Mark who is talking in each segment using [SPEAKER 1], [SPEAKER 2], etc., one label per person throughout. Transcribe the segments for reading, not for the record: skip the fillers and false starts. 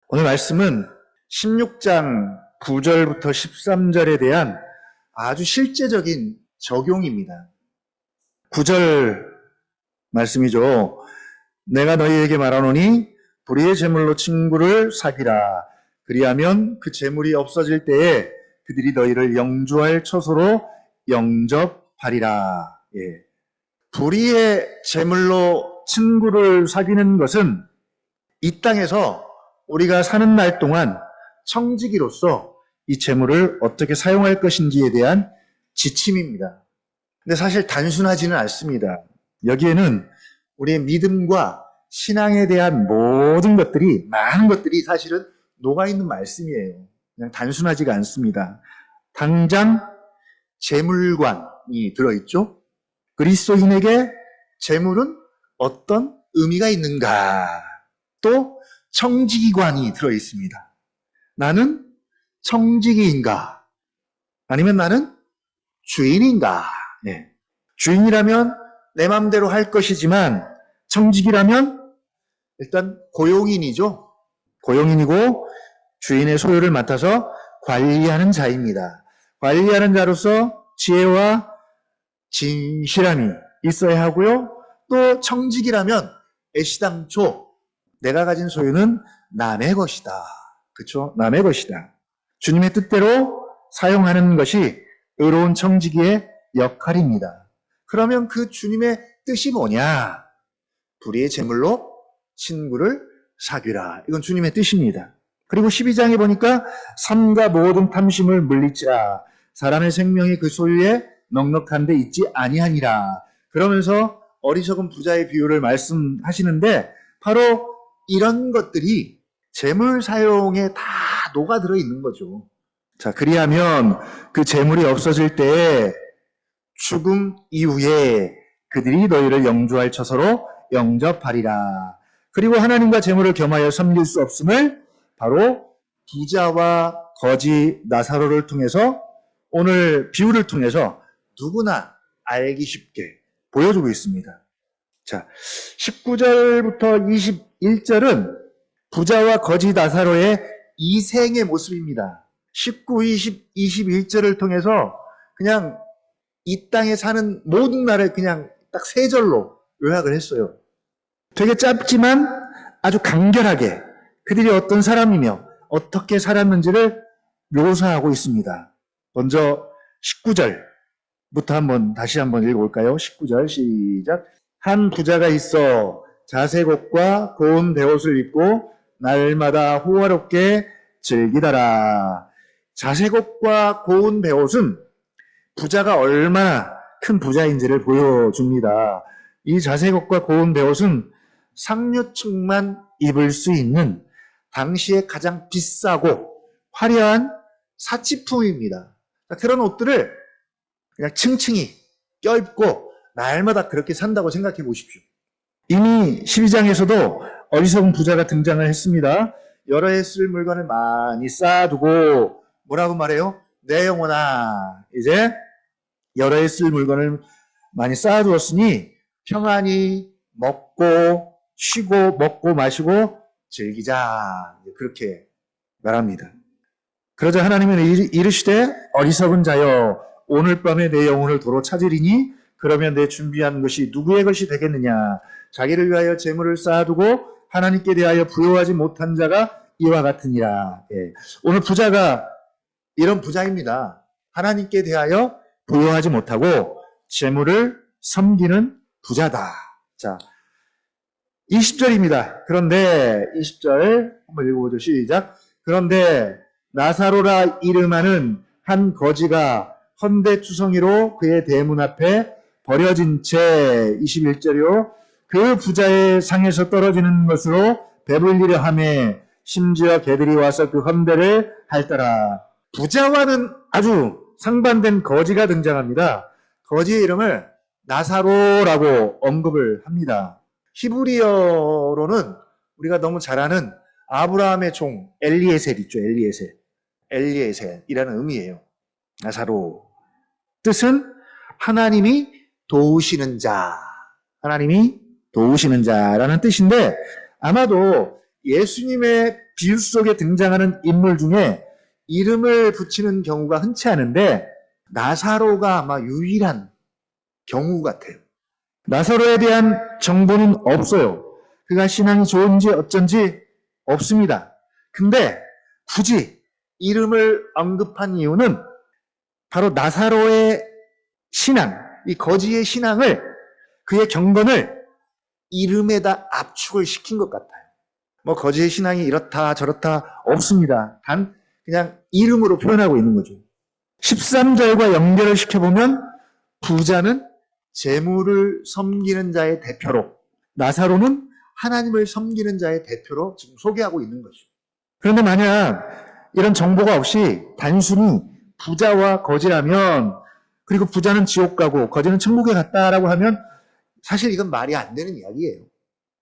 [SPEAKER 1] 오늘 말씀은 16장 9절부터 13절에 대한 아주 실제적인 적용입니다. 9절 말씀이죠. 내가 너희에게 말하노니 불의의 제물로 친구를 사귀라. 그리하면 그 제물이 없어질 때에 그들이 너희를 영주할 처소로 영접하리라. 예. 불의의 제물로 친구를 사귀는 것은 이 땅에서 우리가 사는 날 동안 청지기로서 이 재물을 어떻게 사용할 것인지에 대한 지침입니다. 근데 사실 단순하지는 않습니다. 여기에는 우리의 믿음과 신앙에 대한 모든 것들이, 많은 것들이 사실은 녹아있는 말씀이에요. 그냥 단순하지가 않습니다. 당장 재물관이 들어있죠. 그리스도인에게 재물은 어떤 의미가 있는가? 또 청지기관이 들어있습니다. 나는 청지기인가? 아니면 나는 주인인가? 네. 주인이라면 내 마음대로 할 것이지만 청지기라면 일단 고용인이죠. 고용인이고 주인의 소유를 맡아서 관리하는 자입니다. 관리하는 자로서 지혜와 진실함이 있어야 하고요. 또 청지기라면 애시당초 내가 가진 소유는 남의 것이다. 그렇죠? 남의 것이다. 주님의 뜻대로 사용하는 것이 의로운 청지기의 역할입니다. 그러면 그 주님의 뜻이 뭐냐? 불의의 제물로 친구를 사귀라. 이건 주님의 뜻입니다. 그리고 12장에 보니까 삼가 모든 탐심을 물리치라. 사람의 생명이 그 소유에 넉넉한 데 있지 아니하니라. 그러면서 어리석은 부자의 비유를 말씀하시는데 바로 이런 것들이 재물 사용에 다 녹아들어 있는 거죠. 자, 그리하면 그 재물이 없어질 때 죽음 이후에 그들이 너희를 영주할 처소로 영접하리라. 그리고 하나님과 재물을 겸하여 섬길 수 없음을 바로 부자와 거지 나사로를 통해서, 오늘 비유를 통해서 누구나 알기 쉽게 보여주고 있습니다. 자, 19절부터 21절은 부자와 거지 나사로의 이생의 모습입니다. 19, 20, 21절을 통해서 그냥 이 땅에 사는 모든 날을 그냥 딱 세 절로 요약을 했어요. 되게 짧지만 아주 간결하게 그들이 어떤 사람이며 어떻게 살았는지를 묘사하고 있습니다. 먼저 19절부터 다시 한번 읽어볼까요? 19절 시작. 한 부자가 있어 자색 옷과 고운 베옷을 입고 날마다 호화롭게 즐기더라. 자색 옷과 고운 베옷은 부자가 얼마나 큰 부자인지를 보여줍니다. 이 자색 옷과 고운 베옷은 상류층만 입을 수 있는 당시에 가장 비싸고 화려한 사치품입니다. 그런 옷들을 그냥 층층이 껴입고 날마다 그렇게 산다고 생각해 보십시오. 이미 12장에서도 어리석은 부자가 등장을 했습니다. 여러 해 쓸 물건을 많이 쌓아두고 뭐라고 말해요? 내 영혼아, 이제 여러 해 쓸 물건을 많이 쌓아두었으니 평안히 먹고 쉬고 먹고 마시고 즐기자. 그렇게 말합니다. 그러자 하나님은 이르시되 어리석은 자여 오늘 밤에 내 영혼을 도로 찾으리니 그러면 내 준비한 것이 누구의 것이 되겠느냐. 자기를 위하여 재물을 쌓아두고 하나님께 대하여 부요하지 못한 자가 이와 같으니라. 예. 오늘 부자가 이런 부자입니다. 하나님께 대하여 부요하지 못하고 재물을 섬기는 부자다. 자, 20절입니다. 그런데 20절 한번 읽어보죠. 시작. 그런데 나사로라 이름하는 한 거지가 헌대투성이로 그의 대문 앞에 버려진 채, 21절이요. 그 부자의 상에서 떨어지는 것으로 배불리려 하매 심지어 개들이 와서 그 헌대를 핥더라. 부자와는 아주 상반된 거지가 등장합니다. 거지의 이름을 나사로라고 언급을 합니다. 히브리어로는 우리가 너무 잘 아는 아브라함의 종 엘리에셀 있죠. 엘리에셀이라는 의미예요. 나사로. 뜻은 하나님이 도우시는 자. 하나님이 도우시는 자라는 뜻인데 아마도 예수님의 비유 속에 등장하는 인물 중에 이름을 붙이는 경우가 흔치 않은데 나사로가 아마 유일한 경우 같아요. 나사로에 대한 정보는 없어요. 그가 신앙이 좋은지 어쩐지 없습니다. 근데 굳이 이름을 언급한 이유는 바로 나사로의 신앙, 이 거지의 신앙을, 그의 경건을 이름에다 압축을 시킨 것 같아요. 뭐 거지의 신앙이 이렇다 저렇다 없습니다. 단 그냥 이름으로 표현하고 있는 거죠. 13절과 연결을 시켜보면 부자는 재물을 섬기는 자의 대표로, 나사로는 하나님을 섬기는 자의 대표로 지금 소개하고 있는 거죠. 그런데 만약 이런 정보가 없이 단순히 부자와 거지라면, 그리고 부자는 지옥 가고 거지는 천국에 갔다라고 하면 사실 이건 말이 안 되는 이야기예요.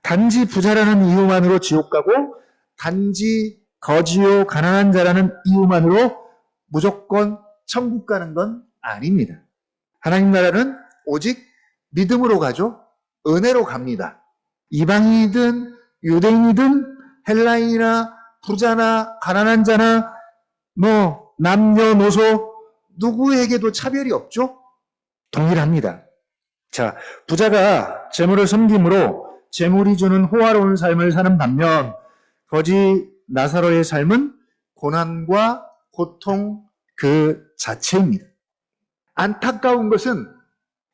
[SPEAKER 1] 단지 부자라는 이유만으로 지옥 가고 단지 거지요 가난한 자라는 이유만으로 무조건 천국 가는 건 아닙니다. 하나님 나라는 오직 믿음으로 가죠. 은혜로 갑니다. 이방인이든 유대인이든 헬라인이나 부자나 가난한 자나 뭐 남녀노소 누구에게도 차별이 없죠. 동일합니다. 자, 부자가 재물을 섬김으로 재물이 주는 호화로운 삶을 사는 반면 거지 나사로의 삶은 고난과 고통 그 자체입니다. 안타까운 것은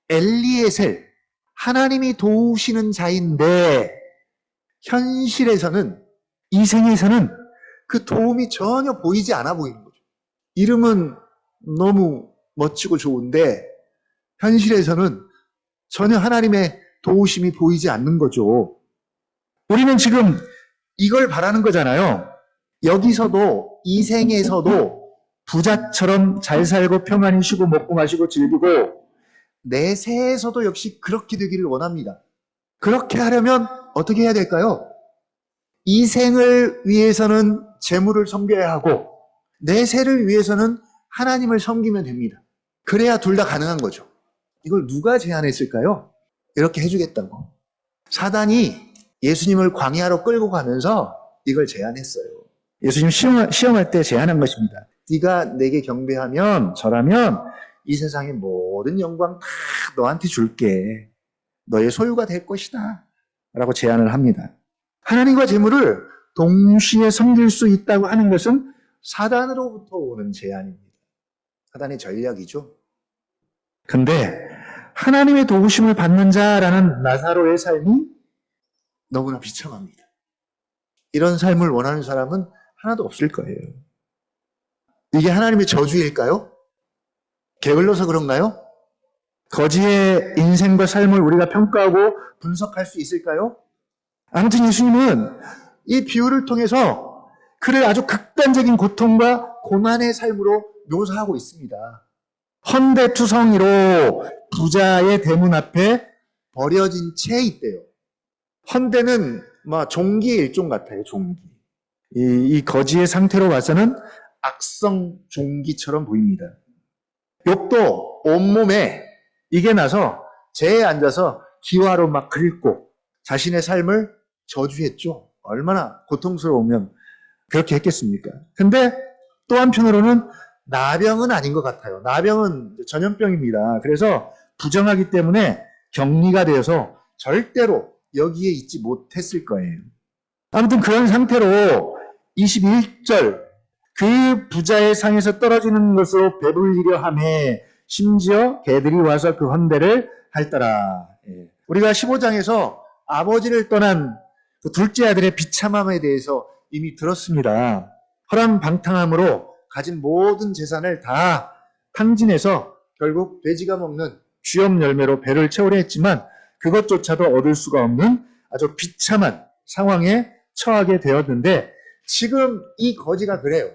[SPEAKER 1] 엘리에셀, 하나님이 도우시는 자인데 현실에서는, 이 생에서는 그 도움이 전혀 보이지 않아 보이는 거죠. 이름은 너무 멋지고 좋은데 현실에서는 전혀 하나님의 도우심이 보이지 않는 거죠. 우리는 지금 이걸 바라는 거잖아요. 여기서도, 이 생에서도 부자처럼 잘 살고 평안히 쉬고 먹고 마시고 즐기고 내세에서도 역시 그렇게 되기를 원합니다. 그렇게 하려면 어떻게 해야 될까요? 이 생을 위해서는 재물을 섬겨야 하고 내세를 위해서는 하나님을 섬기면 됩니다. 그래야 둘 다 가능한 거죠. 이걸 누가 제안했을까요? 이렇게 해주겠다고. 사단이 예수님을 광야로 끌고 가면서 이걸 제안했어요. 예수님 시험할 때 제안한 것입니다. 네가 내게 경배하면, 절하면 이 세상의 모든 영광 다 너한테 줄게. 너의 소유가 될 것이다. 라고 제안을 합니다. 하나님과 재물을 동시에 섬길 수 있다고 하는 것은 사단으로부터 오는 제안입니다. 사단의 전략이죠. 근데 하나님의 도우심을 받는 자라는 나사로의 삶이 너무나 비참합니다. 이런 삶을 원하는 사람은 하나도 없을 거예요. 이게 하나님의 저주일까요? 게을러서 그런가요? 거지의 인생과 삶을 우리가 평가하고 분석할 수 있을까요? 아무튼 예수님은 이 비유를 통해서 그를 아주 극단적인 고통과 고난의 삶으로 묘사하고 있습니다. 헌대투성이로 부자의 대문 앞에 버려진 채 있대요. 헌대는 종기의 일종 같아요. 종기. 이 거지의 상태로 봐서는 악성 종기처럼 보입니다. 욥도 온몸에 이게 나서 재에 앉아서 기와로 막 긁고 자신의 삶을 저주했죠. 얼마나 고통스러우면 그렇게 했겠습니까? 근데 또 한편으로는 나병은 아닌 것 같아요. 나병은 전염병입니다. 그래서 부정하기 때문에 격리가 되어서 절대로 여기에 있지 못했을 거예요. 아무튼 그런 상태로 21절 그 부자의 상에서 떨어지는 것으로 배불리려 하매 심지어 개들이 와서 그 헌대를 핥더라. 우리가 15장에서 아버지를 떠난 그 둘째 아들의 비참함에 대해서 이미 들었습니다. 허랑방탕함으로 가진 모든 재산을 다 탕진해서 결국 돼지가 먹는 쥐염 열매로 배를 채우려 했지만 그것조차도 얻을 수가 없는 아주 비참한 상황에 처하게 되었는데 지금 이 거지가 그래요.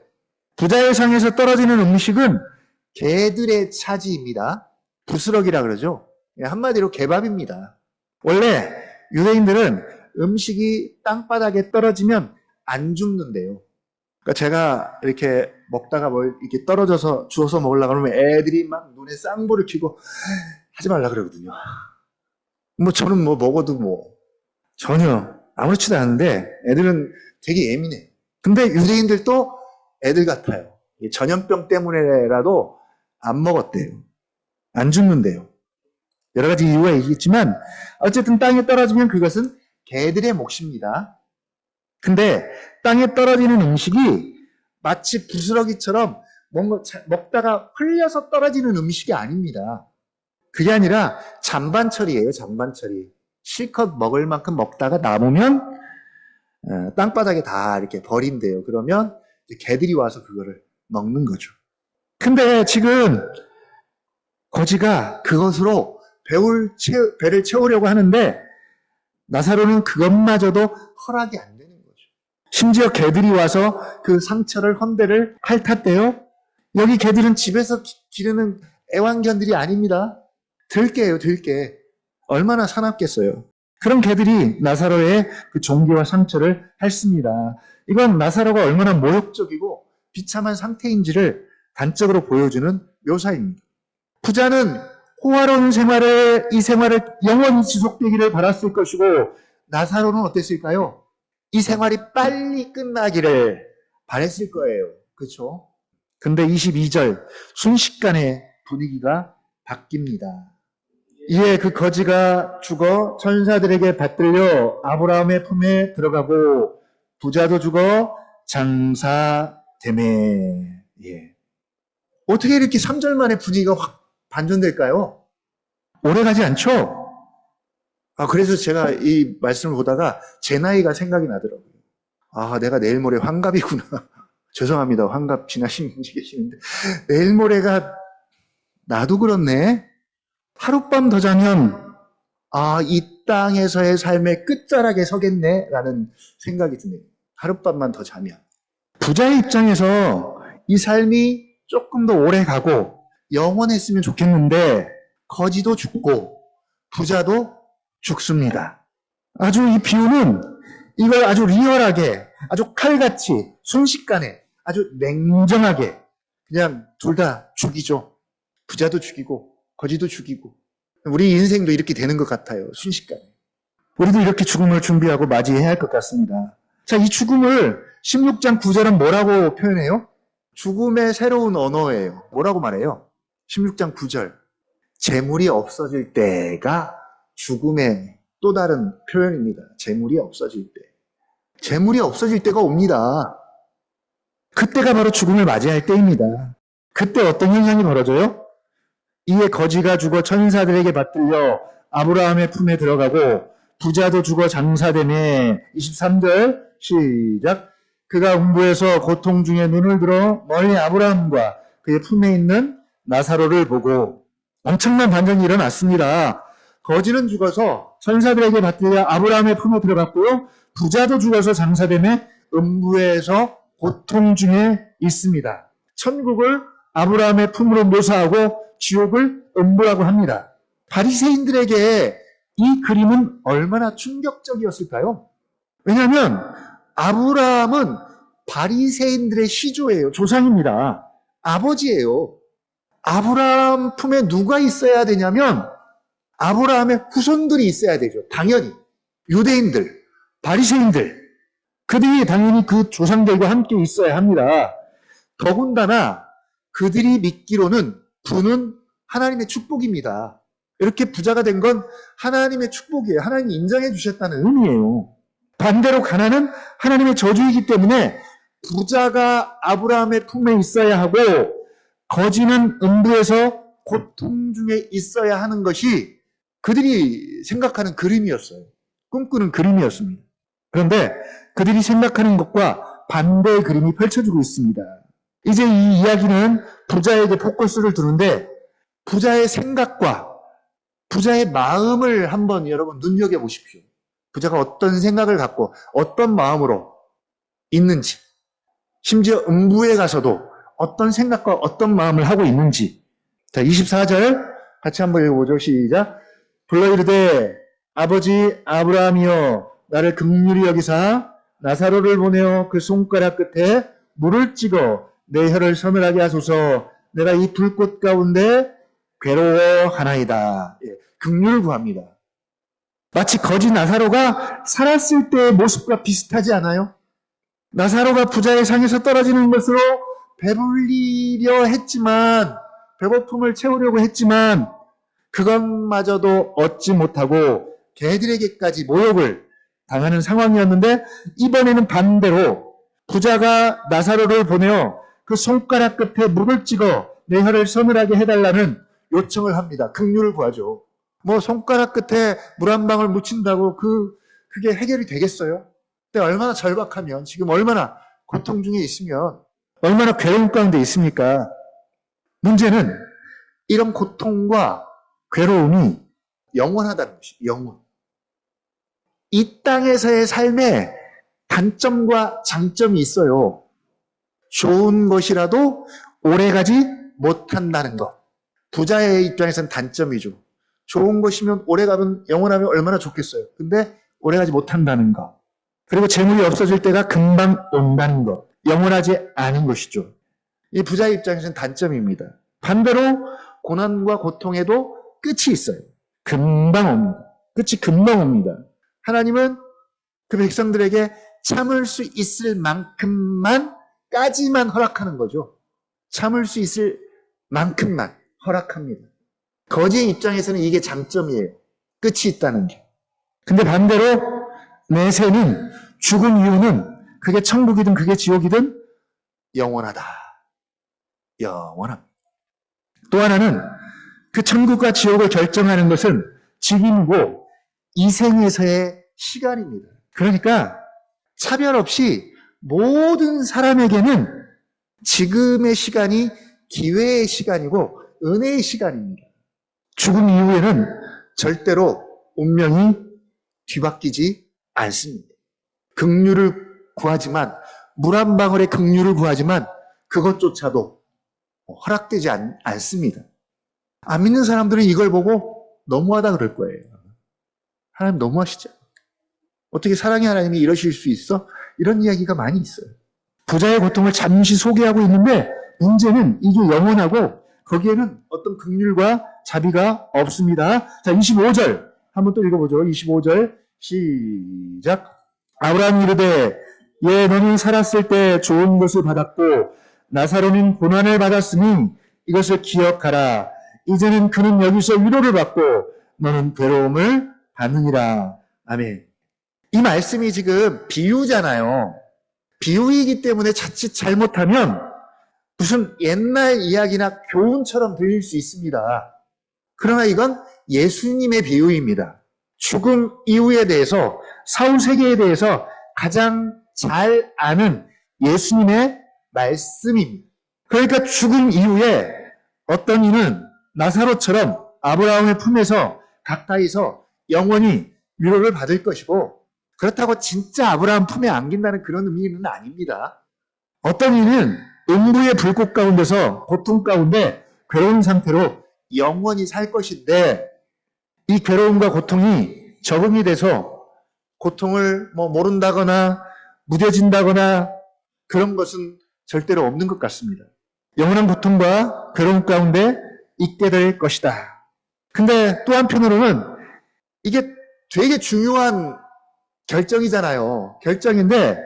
[SPEAKER 1] 부자의 상에서 떨어지는 음식은 개들의 차지입니다. 부스러기라 그러죠. 한마디로 개밥입니다. 원래 유대인들은 음식이 땅바닥에 떨어지면 안 줍는데요. 그러니까 제가 이렇게 먹다가 이렇게 떨어져서 주워서 먹으려고 하면 애들이 막 눈에 쌍불을 켜고 하지 말라 그러거든요. 저는 먹어도 전혀 아무렇지도 않은데 애들은 되게 예민해. 근데 유대인들도 애들 같아요. 전염병 때문에라도 안 먹었대요. 안 죽는데요. 여러 가지 이유가 있겠지만 어쨌든 땅에 떨어지면 그것은 개들의 몫입니다. 근데 땅에 떨어지는 음식이 마치 부스러기처럼 뭔가 먹다가 흘려서 떨어지는 음식이 아닙니다. 그게 아니라 잔반철이에요. 잔반철이. 실컷 먹을 만큼 먹다가 남으면 땅바닥에 다 이렇게 버린대요. 그러면 개들이 와서 그거를 먹는 거죠. 근데 지금 거지가 그것으로 배를 채우려고 하는데 나사로는 그것마저도 허락이 안 되는 거죠. 심지어 개들이 와서 그 상처를 헌대를 핥았대요. 여기 개들은 집에서 기르는 애완견들이 아닙니다. 들개예요, 들개. 얼마나 사납겠어요. 그런 개들이 나사로의 그 종기와 상처를 핥습니다. 이건 나사로가 얼마나 모욕적이고 비참한 상태인지를 단적으로 보여주는 묘사입니다. 부자는 호화로운 이 생활을 영원히 지속되기를 바랐을 것이고, 나사로는 어땠을까요? 이 생활이 빨리 끝나기를 바랬을 거예요. 그렇죠? 근데 22절, 순식간에 분위기가 바뀝니다. 이에 그 거지가 죽어 천사들에게 받들려 아브라함의 품에 들어가고 부자도 죽어 장사되매. 예. 어떻게 이렇게 3절 만에 분위기가 확 반전될까요? 오래 가지 않죠? 그래서 제가 이 말씀을 보다가 제 나이가 생각이 나더라고요. 내가 내일 모레 환갑이구나. 죄송합니다. 환갑 지나신 분이 계시는데. 내일 모레가 나도 그렇네. 하룻밤 더 자면 이 땅에서의 삶의 끝자락에 서겠네 라는 생각이 드네요. 하룻밤만 더 자면. 부자의 입장에서 이 삶이 조금 더 오래 가고 영원했으면 좋겠는데 거지도 죽고 부자도 죽습니다. 아주 이 비유는 이걸 아주 리얼하게, 아주 칼같이 순식간에 아주 냉정하게 그냥 둘 다 죽이죠. 부자도 죽이고 거지도 죽이고. 우리 인생도 이렇게 되는 것 같아요. 순식간에. 우리도 이렇게 죽음을 준비하고 맞이해야 할 것 같습니다. 자, 이 죽음을 16장 9절은 뭐라고 표현해요? 죽음의 새로운 언어예요. 뭐라고 말해요? 16장 9절. 재물이 없어질 때가 죽음의 또 다른 표현입니다. 재물이 없어질 때. 재물이 없어질 때가 옵니다. 그때가 바로 죽음을 맞이할 때입니다. 그때 어떤 현상이 벌어져요? 이에 거지가 죽어 천사들에게 받들려 아브라함의 품에 들어가고 부자도 죽어 장사되매. 23절 시작. 그가 음부에서 고통 중에 눈을 들어 멀리 아브라함과 그의 품에 있는 나사로를 보고. 엄청난 반전이 일어났습니다. 거지는 죽어서 천사들에게 받들려 아브라함의 품에 들어갔고요. 부자도 죽어서 장사되매 음부에서 고통 중에 있습니다. 천국을 아브라함의 품으로 묘사하고 지옥을 음부라고 합니다. 바리새인들에게 이 그림은 얼마나 충격적이었을까요? 왜냐하면 아브라함은 바리새인들의 시조예요. 조상입니다. 아버지예요. 아브라함 품에 누가 있어야 되냐면 아브라함의 후손들이 있어야 되죠. 당연히 유대인들, 바리새인들, 그들이 당연히 그 조상들과 함께 있어야 합니다. 더군다나 그들이 믿기로는 부는 하나님의 축복입니다. 이렇게 부자가 된 건 하나님의 축복이에요. 하나님이 인정해 주셨다는 의미예요. 반대로 가난은 하나님의 저주이기 때문에 부자가 아브라함의 품에 있어야 하고 거지는 음부에서 고통 중에 있어야 하는 것이 그들이 생각하는 그림이었어요. 꿈꾸는 그림이었습니다. 그런데 그들이 생각하는 것과 반대의 그림이 펼쳐지고 있습니다. 이제 이 이야기는 부자에게 포커스를 두는데 부자의 생각과 부자의 마음을 한번 여러분 눈여겨보십시오. 부자가 어떤 생각을 갖고 어떤 마음으로 있는지, 심지어 음부에 가서도 어떤 생각과 어떤 마음을 하고 있는지. 자, 24절 같이 한번 읽어보죠. 시작. 불러 이르되 아버지 아브라함이여 나를 긍휼히 여기사 나사로를 보내어 그 손가락 끝에 물을 찍어 내 혀를 서늘하게 하소서. 내가 이 불꽃 가운데 괴로워하나이다. 긍휼을 구합니다. 마치 거지 나사로가 살았을 때의 모습과 비슷하지 않아요? 나사로가 부자의 상에서 떨어지는 것으로 배불리려 했지만, 배고픔을 채우려고 했지만 그것마저도 얻지 못하고 개들에게까지 모욕을 당하는 상황이었는데, 이번에는 반대로 부자가 나사로를 보내어 그 손가락 끝에 물을 찍어 내 혀를 서늘하게 해달라는 요청을 합니다. 긍휼을 구하죠. 뭐 손가락 끝에 물 한 방울 묻힌다고 그게 해결이 되겠어요? 근데 얼마나 절박하면, 지금 얼마나 고통 중에 있으면, 얼마나 괴로움 가운데 있습니까? 문제는 이런 고통과 괴로움이 영원하다는 것이죠. 영원. 이 땅에서의 삶에 단점과 장점이 있어요. 좋은 것이라도 오래가지 못한다는 것. 부자의 입장에서는 단점이죠. 좋은 것이면 오래가면, 영원하면 얼마나 좋겠어요. 근데 오래가지 못한다는 것. 그리고 재물이 없어질 때가 금방 온다는 것. 영원하지 않은 것이죠. 이 부자의 입장에서는 단점입니다. 반대로 고난과 고통에도 끝이 있어요. 금방 옵니다. 끝이 금방 옵니다. 하나님은 그 백성들에게 참을 수 있을 만큼만까지만 허락하는 거죠. 참을 수 있을 만큼만 허락합니다. 거지의 입장에서는 이게 장점이에요. 끝이 있다는 게. 근데 반대로 내세는, 죽은 이유는 그게 천국이든 그게 지옥이든 영원하다. 영원합니다. 또 하나는 그 천국과 지옥을 결정하는 것은 지금이고 이 생에서의 시간입니다. 그러니까 차별 없이 모든 사람에게는 지금의 시간이 기회의 시간이고 은혜의 시간입니다. 죽음 이후에는 절대로 운명이 뒤바뀌지 않습니다. 긍휼을 구하지만, 물 한 방울의 긍휼을 구하지만 그것조차도 허락되지 않습니다. 안 믿는 사람들은 이걸 보고 너무하다 그럴 거예요. 하나님 너무하시죠? 어떻게 사랑의 하나님이 이러실 수 있어? 이런 이야기가 많이 있어요. 부자의 고통을 잠시 소개하고 있는데 문제는 이게 영원하고 거기에는 어떤 긍휼과 자비가 없습니다. 자, 25절 한번 또 읽어보죠. 25절 시작. 아브라함이 이르되 예, 너는 살았을 때 좋은 것을 받았고 나사로는 고난을 받았으니 이것을 기억하라. 이제는 그는 여기서 위로를 받고 너는 괴로움을 받느니라. 아멘. 이 말씀이 지금 비유잖아요. 비유이기 때문에 자칫 잘못하면 무슨 옛날 이야기나 교훈처럼 들릴 수 있습니다. 그러나 이건 예수님의 비유입니다. 죽음 이후에 대해서, 사후세계에 대해서 가장 잘 아는 예수님의 말씀입니다. 그러니까 죽음 이후에 어떤 이는 나사로처럼 아브라함의 품에서 가까이서 영원히 위로를 받을 것이고, 그렇다고 진짜 아브라함 품에 안긴다는 그런 의미는 아닙니다. 어떤 이는 음부의 불꽃 가운데서 고통 가운데 괴로운 상태로 영원히 살 것인데, 이 괴로움과 고통이 적응이 돼서 고통을 모른다거나 무뎌진다거나 그런 것은 절대로 없는 것 같습니다. 영원한 고통과 괴로움 가운데 있게 될 것이다. 근데 또 한편으로는 이게 되게 중요한 결정이잖아요. 결정인데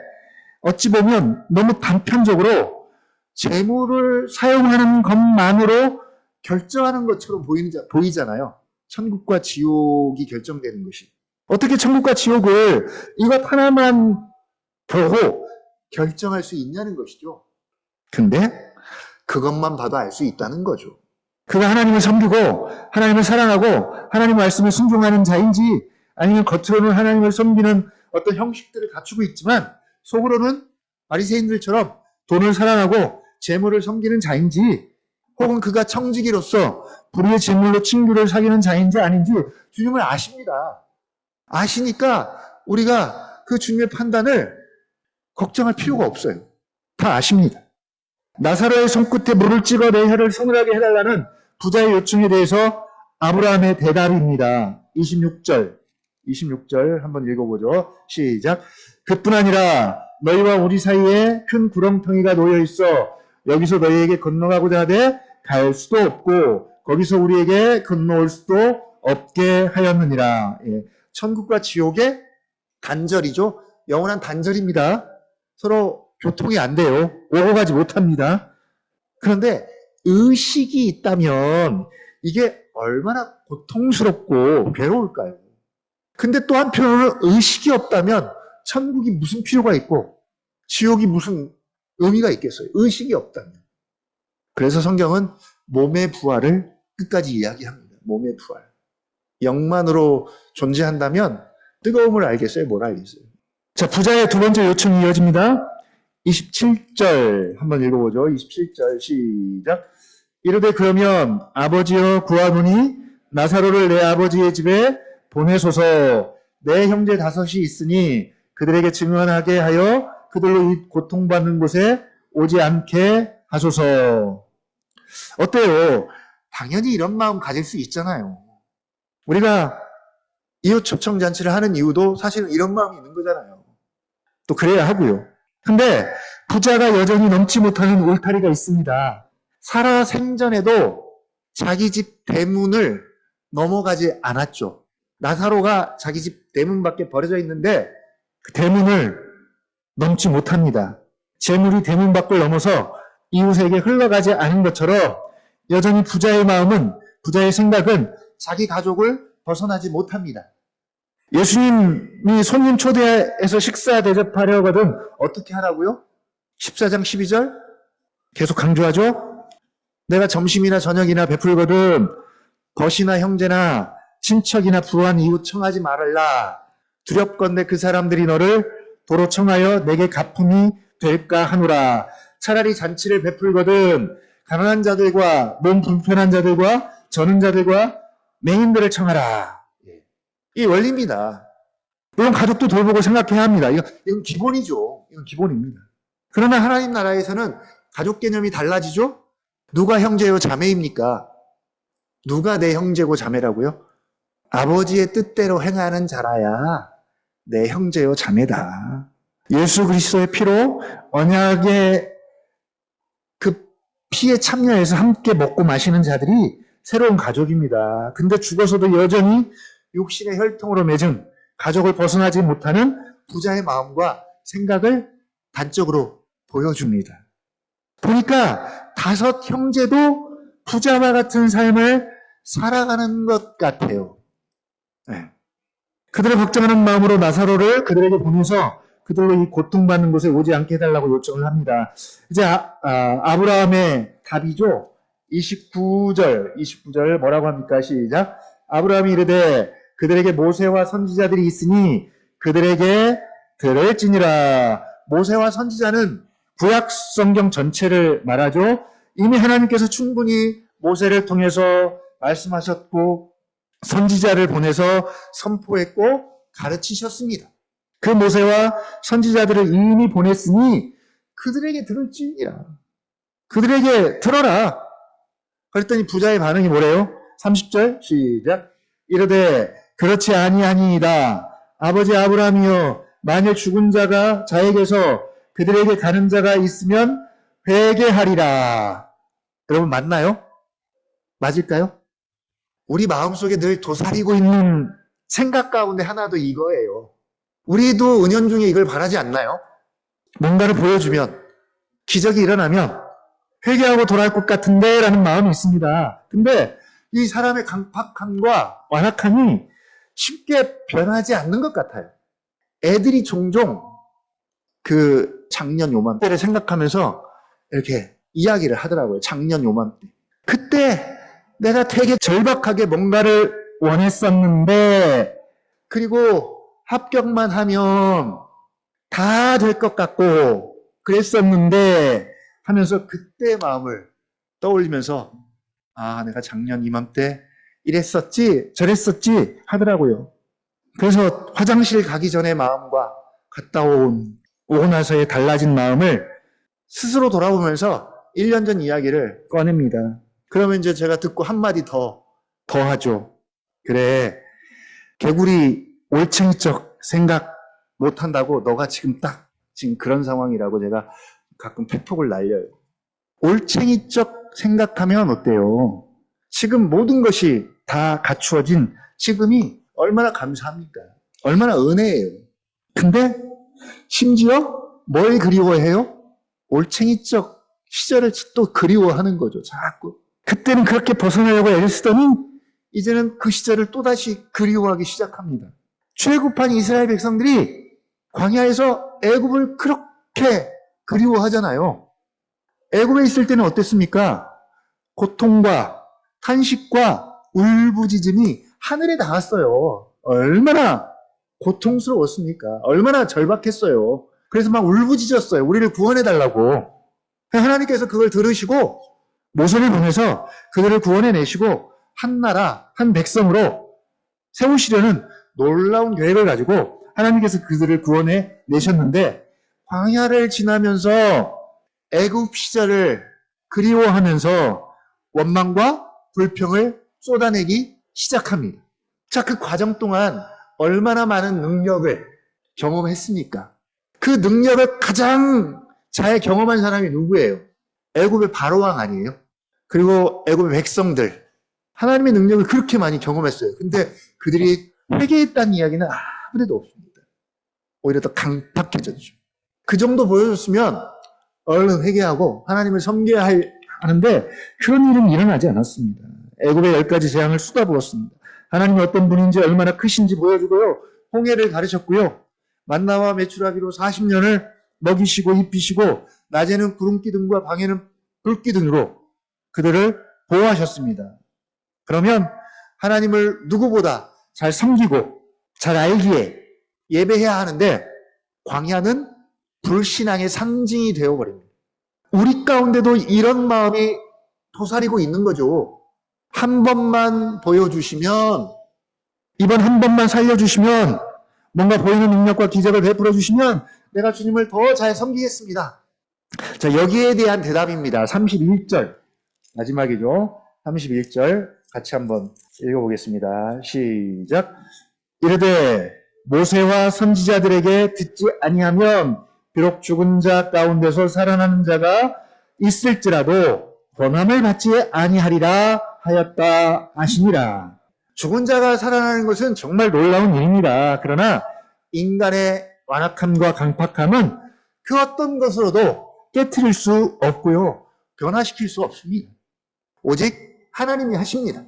[SPEAKER 1] 어찌 보면 너무 단편적으로 재물을 사용하는 것만으로 결정하는 것처럼 보이잖아요. 천국과 지옥이 결정되는 것이. 어떻게 천국과 지옥을 이것 하나만 보고 결정할 수 있냐는 것이죠. 근데 그것만 봐도 알 수 있다는 거죠. 그가 하나님을 섬기고 하나님을 사랑하고 하나님 말씀을 순종하는 자인지, 아니면 겉으로는 하나님을 섬기는 어떤 형식들을 갖추고 있지만 속으로는 바리새인들처럼 돈을 사랑하고 재물을 섬기는 자인지, 혹은 그가 청지기로서 불의의 재물로 친구를 사귀는 자인지 아닌지 주님을 아십니다. 아시니까 우리가 그 주님의 판단을 걱정할 필요가 없어요. 다 아십니다. 나사로의 손끝에 물을 찍어 내 혀를 서늘하게 해달라는 부자의 요청에 대해서 아브라함의 대답입니다. 26절 한번 읽어보죠. 시작. 그뿐 아니라 너희와 우리 사이에 큰 구렁텅이가 놓여 있어 여기서 너희에게 건너가고자 하되 갈 수도 없고 거기서 우리에게 건너올 수도 없게 하였느니라. 예. 천국과 지옥의 단절이죠. 영원한 단절입니다. 서로 교통이 안 돼요. 오고 가지 못합니다. 그런데 의식이 있다면 이게 얼마나 고통스럽고 괴로울까요? 근데 또 한편으로는 의식이 없다면 천국이 무슨 필요가 있고 지옥이 무슨 의미가 있겠어요? 의식이 없다면. 그래서 성경은 몸의 부활을 끝까지 이야기합니다. 몸의 부활. 영만으로 존재한다면 뜨거움을 알겠어요? 뭘 알겠어요? 자, 부자의 두 번째 요청이 이어집니다. 27절 한번 읽어보죠. 27절 시작. 이르되 그러면 아버지여 구하노니 나사로를 내 아버지의 집에 보내소서. 내 형제 다섯이 있으니 그들에게 증언하게 하여 그들로 이 고통받는 곳에 오지 않게 하소서. 어때요? 당연히 이런 마음 가질 수 있잖아요. 우리가 이웃 초청잔치를 하는 이유도 사실은 이런 마음이 있는 거잖아요. 또 그래야 하고요. 근데 부자가 여전히 넘지 못하는 울타리가 있습니다. 살아 생전에도 자기 집 대문을 넘어가지 않았죠. 나사로가 자기 집 대문 밖에 버려져 있는데 그 대문을 넘지 못합니다. 재물이 대문 밖을 넘어서 이웃에게 흘러가지 않은 것처럼 여전히 부자의 마음은, 부자의 생각은 자기 가족을 벗어나지 못합니다. 예수님이 손님 초대해서 식사 대접하려거든 어떻게 하라고요? 14장 12절 계속 강조하죠. 내가 점심이나 저녁이나 베풀거든 벗이나 형제나 친척이나 부한 이웃 청하지 말라. 두렵건대 그 사람들이 너를 도로 청하여 내게 갚음이 될까 하노라. 차라리 잔치를 베풀거든 가난한 자들과 몸 불편한 자들과 저는 자들과 맹인들을 청하라. 이 원리입니다. 물론 가족도 돌보고 생각해야 합니다. 이건 기본이죠. 이건 기본입니다. 그러나 하나님 나라에서는 가족 개념이 달라지죠? 누가 형제요 자매입니까? 누가 내 형제고 자매라고요? 아버지의 뜻대로 행하는 자라야 내 형제요 자매다. 예수 그리스도의 피로 언약의 그 피에 참여해서 함께 먹고 마시는 자들이 새로운 가족입니다. 근데 죽어서도 여전히 육신의 혈통으로 맺은 가족을 벗어나지 못하는 부자의 마음과 생각을 단적으로 보여줍니다. 보니까 다섯 형제도 부자와 같은 삶을 살아가는 것 같아요. 네. 그들을 걱정하는 마음으로 나사로를 그들에게 보내서 그들로 이 고통받는 곳에 오지 않게 해달라고 요청을 합니다. 이제 아브라함의 답이죠. 29절 뭐라고 합니까? 시작. 아브라함이 이르되 그들에게 모세와 선지자들이 있으니 그들에게 들을지니라. 모세와 선지자는 구약 성경 전체를 말하죠. 이미 하나님께서 충분히 모세를 통해서 말씀하셨고 선지자를 보내서 선포했고 가르치셨습니다. 그 모세와 선지자들을 이미 보냈으니 그들에게 들을지니라. 그들에게 들어라. 그랬더니 부자의 반응이 뭐래요? 30절 시작. 이르되 그렇지 아니하니이다. 아버지 아브라함이여 만일 죽은 자가 자에게서 그들에게 가는 자가 있으면 회개하리라. 여러분 맞나요? 맞을까요? 우리 마음속에 늘 도사리고 있는 생각 가운데 하나도 이거예요. 우리도 은연중에 이걸 바라지 않나요? 뭔가를 보여주면, 기적이 일어나면 회개하고 돌아올 것 같은데 라는 마음이 있습니다. 근데 이 사람의 강팍함과 완악함이 쉽게 변하지 않는 것 같아요. 애들이 종종 그 작년 요맘때를 생각하면서 이렇게 이야기를 하더라고요. 작년 요맘때. 그때 내가 되게 절박하게 뭔가를 원했었는데 그리고 합격만 하면 다 될 것 같고 그랬었는데 하면서 그때의 마음을 떠올리면서 아, 내가 작년 이맘때 이랬었지 저랬었지 하더라고요. 그래서 화장실 가기 전의 마음과 갔다 오고 나서의 달라진 마음을 스스로 돌아보면서 1년 전 이야기를 꺼냅니다. 그러면 이제 제가 듣고 한마디 더 하죠. 그래, 개구리 올챙이적 생각 못한다고 너가 지금 그런 상황이라고 제가 가끔 팩폭을 날려요. 올챙이적 생각하면 어때요? 지금 모든 것이 다 갖추어진 지금이 얼마나 감사합니까? 얼마나 은혜예요. 근데 심지어 뭘 그리워해요? 올챙이적 시절을 또 그리워하는 거죠. 자꾸. 그때는 그렇게 벗어나려고 애를 쓰더니 이제는 그 시절을 또다시 그리워하기 시작합니다. 출애굽한 이스라엘 백성들이 광야에서 애굽을 그렇게 그리워하잖아요. 애굽에 있을 때는 어땠습니까? 고통과 탄식과 울부짖음이 하늘에 닿았어요. 얼마나 고통스러웠습니까? 얼마나 절박했어요. 그래서 막 울부짖었어요. 우리를 구원해달라고. 하나님께서 그걸 들으시고 모세를 보내서 그들을 구원해내시고 한 나라, 한 백성으로 세우시려는 놀라운 계획을 가지고 하나님께서 그들을 구원해내셨는데 광야를 지나면서 애굽 시절을 그리워하면서 원망과 불평을 쏟아내기 시작합니다. 자, 그 과정 동안 얼마나 많은 능력을 경험했습니까? 그 능력을 가장 잘 경험한 사람이 누구예요? 애굽의 바로왕 아니에요? 그리고 애굽의 백성들. 하나님의 능력을 그렇게 많이 경험했어요. 근데 그들이 회개했다는 이야기는 아무데도 없습니다. 오히려 더 강팍해졌죠. 그 정도 보여줬으면 얼른 회개하고 하나님을 섬겨야 하는데 그런 일은 일어나지 않았습니다. 애굽의 10가지 재앙을 쏟아부었습니다. 하나님이 어떤 분인지 얼마나 크신지 보여주고요. 홍해를 가르쳤고요. 만나와 메추라기로 40년을 먹이시고 입히시고 낮에는 구름기둥과 밤에는 불기둥으로 그들을 보호하셨습니다. 그러면 하나님을 누구보다 잘 섬기고 잘 알기에 예배해야 하는데 광야는 불신앙의 상징이 되어버립니다. 우리 가운데도 이런 마음이 도사리고 있는 거죠. 한 번만 보여주시면, 이번 한 번만 살려주시면, 뭔가 보이는 능력과 기적을 베풀어 주시면 내가 주님을 더 잘 섬기겠습니다. 자, 여기에 대한 대답입니다. 31절 마지막이죠. 31절 같이 한번 읽어보겠습니다. 시작. 이르되 모세와 선지자들에게 듣지 아니하면 비록 죽은 자 가운데서 살아나는 자가 있을지라도 권함을 받지 아니하리라 하였다 하시니라. 죽은 자가 살아나는 것은 정말 놀라운 일입니다. 그러나 인간의 완악함과 강팍함은 그 어떤 것으로도 깨트릴 수 없고요. 변화시킬 수 없습니다. 오직 하나님이 하십니다.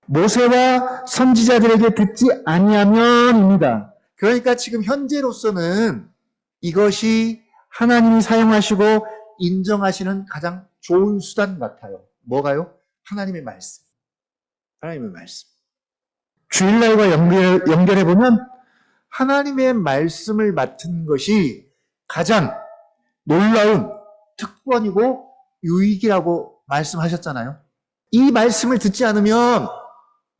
[SPEAKER 1] 모세와 선지자들에게 듣지 아니하면입니다. 그러니까 지금 현재로서는 이것이 하나님이 사용하시고 인정하시는 가장 좋은 수단 같아요. 뭐가요? 하나님의 말씀. 하나님의 말씀. 주일날과 연결해보면 하나님의 말씀을 맡은 것이 가장 놀라운 특권이고 유익이라고 말씀하셨잖아요. 이 말씀을 듣지 않으면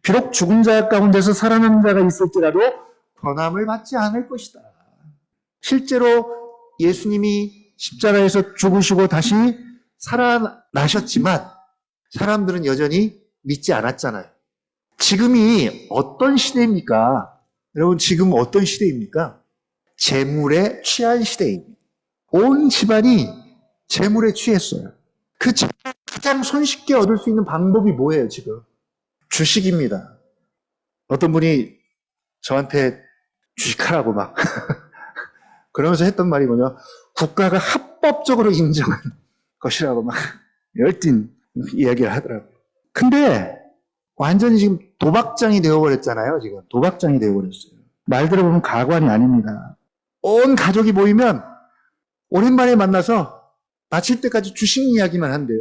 [SPEAKER 1] 비록 죽은 자 가운데서 살아나는 자가 있을지라도 권함을 받지 않을 것이다. 실제로 예수님이 십자가에서 죽으시고 다시 살아나셨지만 사람들은 여전히 믿지 않았잖아요. 지금이 어떤 시대입니까? 여러분, 지금 어떤 시대입니까? 재물에 취한 시대입니다. 온 집안이 재물에 취했어요. 그 재물을 가장 손쉽게 얻을 수 있는 방법이 뭐예요, 지금? 주식입니다. 어떤 분이 저한테 주식하라고 막 그러면서 했던 말이 뭐냐? 국가가 합법적으로 인정한 것이라고 막 열띤 이야기를 하더라고요. 근데 완전히 지금 도박장이 되어버렸잖아요. 지금 도박장이 되어버렸어요. 말 들어보면 가관이 아닙니다. 온 가족이 모이면 오랜만에 만나서 마칠 때까지 주식 이야기만 한대요.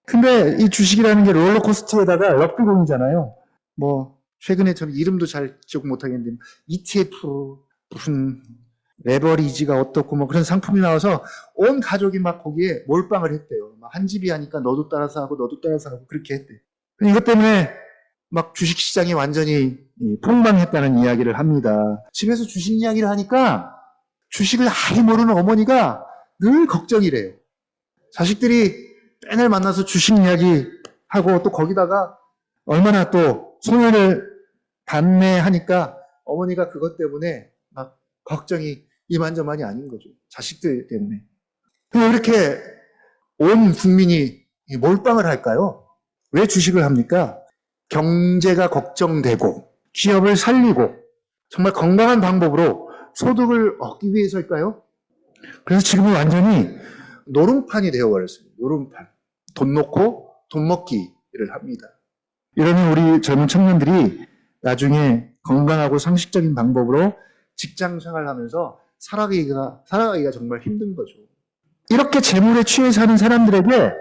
[SPEAKER 1] 근데 이 주식이라는 게 롤러코스터에다가 럭비공이잖아요. 뭐 최근에 저는 이름도 잘 기억 못하겠는데 ETF 무슨 레버리지가 어떻고 뭐 그런 상품이 나와서 온 가족이 막 거기에 몰빵을 했대요. 막 한 집이 하니까 너도 따라서 하고 너도 따라서 하고 그렇게 했대요. 이것 때문에 막 주식시장이 완전히 폭망했다는 이야기를 합니다. 집에서 주식 이야기를 하니까 주식을 아예 모르는 어머니가 늘 걱정이래요. 자식들이 맨날 만나서 주식 이야기하고 또 거기다가 얼마나 또 손해를 받네하니까 어머니가 그것 때문에 막 걱정이 이만저만이 아닌 거죠. 자식들 때문에. 왜 이렇게 온 국민이 몰빵을 할까요? 왜 주식을 합니까? 경제가 걱정되고 기업을 살리고 정말 건강한 방법으로 소득을 얻기 위해서일까요? 그래서 지금은 완전히 노름판이 되어버렸습니다. 노름판. 돈 놓고 돈 먹기를 합니다. 이러면 우리 젊은 청년들이 나중에 건강하고 상식적인 방법으로 직장 생활하면서 살아가기가 정말 힘든 거죠. 이렇게 재물에 취해 사는 사람들에게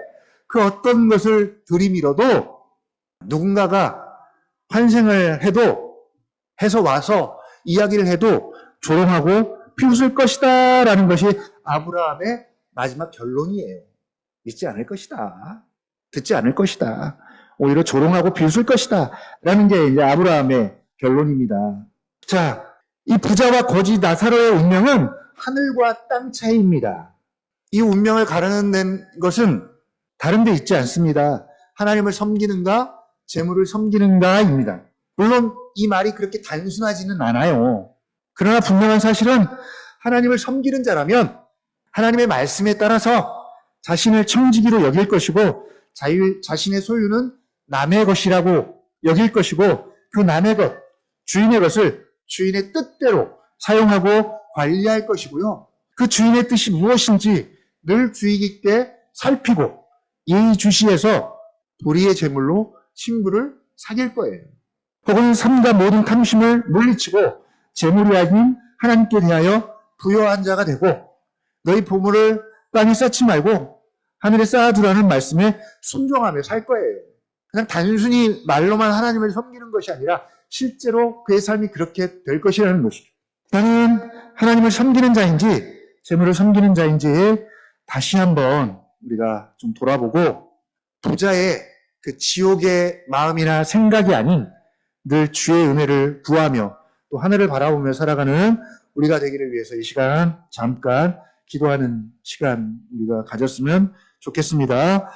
[SPEAKER 1] 그 어떤 것을 들이밀어도 누군가가 환생을 해서 와서 이야기를 해도 조롱하고 비웃을 것이다 라는 것이 아브라함의 마지막 결론이에요. 믿지 않을 것이다. 듣지 않을 것이다. 오히려 조롱하고 비웃을 것이다 라는 게 이제 아브라함의 결론입니다. 자, 이 부자와 거지 나사로의 운명은 하늘과 땅 차이입니다. 이 운명을 가르는 것은 다른 데 있지 않습니다. 하나님을 섬기는가, 재물을 섬기는가입니다. 물론 이 말이 그렇게 단순하지는 않아요. 그러나 분명한 사실은 하나님을 섬기는 자라면 하나님의 말씀에 따라서 자신을 청지기로 여길 것이고 자신의 소유는 남의 것이라고 여길 것이고 그 남의 것, 주인의 것을 주인의 뜻대로 사용하고 관리할 것이고요. 그 주인의 뜻이 무엇인지 늘 주의 깊게 살피고 예의주시해서 불의의 재물로 신부를 사귈 거예요. 혹은 삶과 모든 탐심을 물리치고 재물이 아닌 하나님께 대하여 부여한 자가 되고 너희 보물을 땅에 쌓지 말고 하늘에 쌓아두라는 말씀에 순종하며 살 거예요. 그냥 단순히 말로만 하나님을 섬기는 것이 아니라 실제로 그의 삶이 그렇게 될 것이라는 것이죠. 나는 하나님을 섬기는 자인지 재물을 섬기는 자인지 다시 한번 우리가 좀 돌아보고 부자의 그 지옥의 마음이나 생각이 아닌 늘 주의 은혜를 구하며 또 하늘을 바라보며 살아가는 우리가 되기를 위해서 이 시간 잠깐 기도하는 시간 우리가 가졌으면 좋겠습니다.